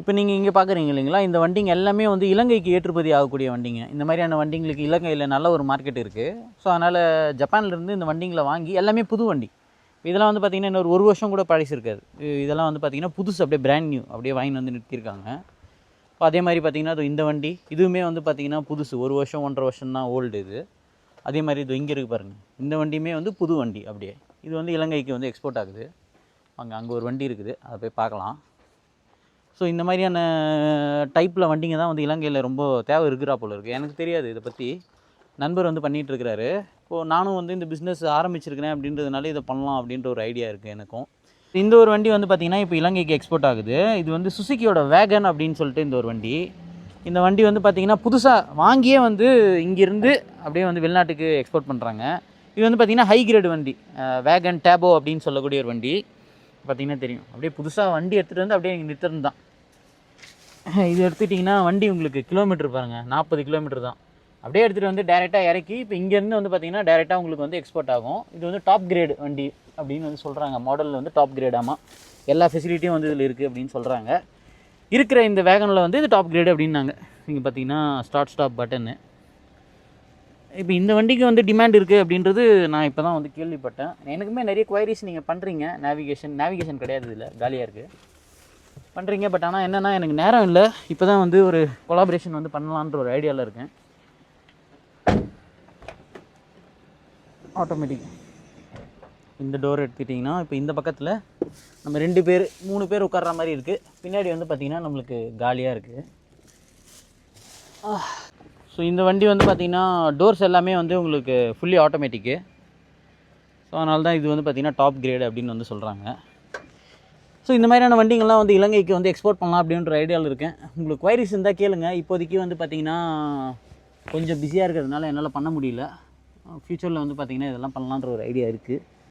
இப்போ நீங்கள் இங்கே பார்க்குறீங்க இல்லைங்களா, இந்த வண்டிங்க எல்லாமே வந்து இலங்கைக்கு ஏற்றுமதி ஆகக்கூடிய வண்டிங்க. இந்த மாதிரியான வண்டிங்களுக்கு இலங்கையில் நல்ல ஒரு மார்க்கெட் இருக்குது. ஸோ அதனால் ஜப்பான்லேருந்து இந்த வண்டிங்களை வாங்கி எல்லாமே புது வண்டி. இதெல்லாம் வந்து பார்த்திங்கன்னா இன்னொரு 1 வருஷம் கூட பழசு இருக்காது. இதெல்லாம் வந்து பார்த்திங்கன்னா புதுசு, அப்படியே பிராண்ட் நியூ, அப்படியே வாங்கி வந்து நிறுத்தியிருக்காங்க. இப்போ அதே மாதிரி பார்த்திங்கன்னா இந்த வண்டி இதுவுமே வந்து பார்த்திங்கன்னா புதுசு, 1 வருஷம் 1.5 வருஷம் தான் ஓல்டு இது. அதே மாதிரி இது இங்கே இருக்குது பாருங்கள், இந்த வண்டியுமே வந்து புது வண்டி. அப்படியே இது வந்து இலங்கைக்கு வந்து எக்ஸ்போர்ட் ஆகுது. அங்கே ஒரு வண்டி இருக்குது, அதை போய் பார்க்கலாம். ஸோ இந்த மாதிரியான டைப்பில் வண்டிங்க தான் வந்து இலங்கையில் ரொம்ப தேவை இருக்கிறா போல இருக்குது. எனக்கு தெரியாது இதை பற்றி, நண்பர் வந்து பண்ணிகிட்ருக்கிறாரு. இப்போது நானும் வந்து இந்த பிஸ்னஸ் ஆரம்பிச்சிருக்கிறேன் அப்படின்றதுனால இதை பண்ணலாம் அப்படின்ற ஒரு ஐடியா இருக்குது எனக்கும். இந்த ஒரு வண்டி வந்து பார்த்திங்கன்னா இப்போ இலங்கைக்கு எக்ஸ்போர்ட் ஆகுது. இது வந்து சுசுக்கியோட வேகன் அப்படின்னு சொல்லிட்டு இந்த ஒரு வண்டி. இந்த வண்டி வந்து பார்த்திங்கன்னா புதுசாக வாங்கியே வந்து இங்கேருந்து அப்படியே வந்து வெளிநாட்டுக்கு எக்ஸ்போர்ட் பண்ணுறாங்க. இது வந்து பார்த்திங்கன்னா ஹை கிரேடு வண்டி, வேகன் டேபோ அப்படின்னு சொல்லக்கூடிய ஒரு வண்டி. பார்த்திங்கன்னா தெரியும், அப்படியே புதுசாக வண்டி எடுத்துகிட்டு வந்து அப்படியே இங்கே நிறுத்துறது தான். இது எடுத்துக்கிட்டிங்கன்னா வண்டி உங்களுக்கு கிலோமீட்டர் பாருங்கள், 40 கிலோமீட்டர் தான். அப்படியே எடுத்துகிட்டு வந்து டேரெக்டாக இறக்கி இப்போ இங்கேருந்து வந்து பார்த்திங்கன்னா டேரெக்டாக உங்களுக்கு வந்து எக்ஸ்போர்ட் ஆகும். இது வந்து டாப் கிரேடு வண்டி அப்படின்னு வந்து சொல்கிறாங்க. மாடலில் வந்து டாப் கிரேடாமா, எல்லா ஃபெசிலிட்டியும் வந்து இதில் இருக்குது அப்படின்னு சொல்கிறாங்க. இருக்கிற இந்த வேகனில் வந்து இது டாப் கிரேடு அப்படின்னாங்க. நீங்கள் பார்த்தீங்கன்னா ஸ்டார்ட் ஸ்டாப் பட்டனு. இப்போ இந்த வண்டிக்கு வந்து டிமாண்ட் இருக்குது அப்படின்றது நான் இப்போ தான் வந்து கேள்விப்பட்டேன். எனக்குமே நிறைய குவைரிஸ் நீங்கள் பண்ணுறீங்க. நேவிகேஷன் கிடையாது, இதில் காலியாக இருக்குது பண்ணுறீங்க. பட் ஆனால் என்னென்னா எனக்கு நேரம் இல்லை. இப்போ தான் வந்து ஒரு கொலாபரேஷன் வந்து பண்ணலான்ற ஒரு ஐடியாவில் இருக்கேன். ஆட்டோமேட்டிக் இந்த டோர் எடுத்துக்கிட்டிங்கன்னா இப்போ இந்த பக்கத்தில் நம்ம 2 பேர் 3 பேர் உட்கார்ற மாதிரி இருக்குது. பின்னாடி வந்து பார்த்திங்கன்னா நம்மளுக்கு காலியாக இருக்குது. ஸோ இந்த வண்டி வந்து பார்த்திங்கன்னா டோர்ஸ் எல்லாமே வந்து உங்களுக்கு ஃபுல்லி ஆட்டோமேட்டிக்கு. ஸோ அதனால தான் இது வந்து பார்த்திங்கன்னா டாப் கிரேடு அப்படின்னு வந்து சொல்கிறாங்க. ஸோ இந்த மாதிரியான வண்டிங்கள்லாம் வந்து இலங்கைக்கு வந்து எக்ஸ்போர்ட் பண்ணலாம் அப்படின்ற ஐடியாவில் இருக்கேன். உங்களுக்கு குவைரிஸ் இருந்தால் கேளுங்க. இப்போதைக்கு வந்து பார்த்திங்கன்னா கொஞ்சம் பிஸியாக இருக்கிறதுனால என்னால் பண்ண முடியல. ஃப்யூச்சரில் வந்து பார்த்திங்கன்னா இதெல்லாம் பண்ணலான்ற ஒரு ஐடியா இருக்குது.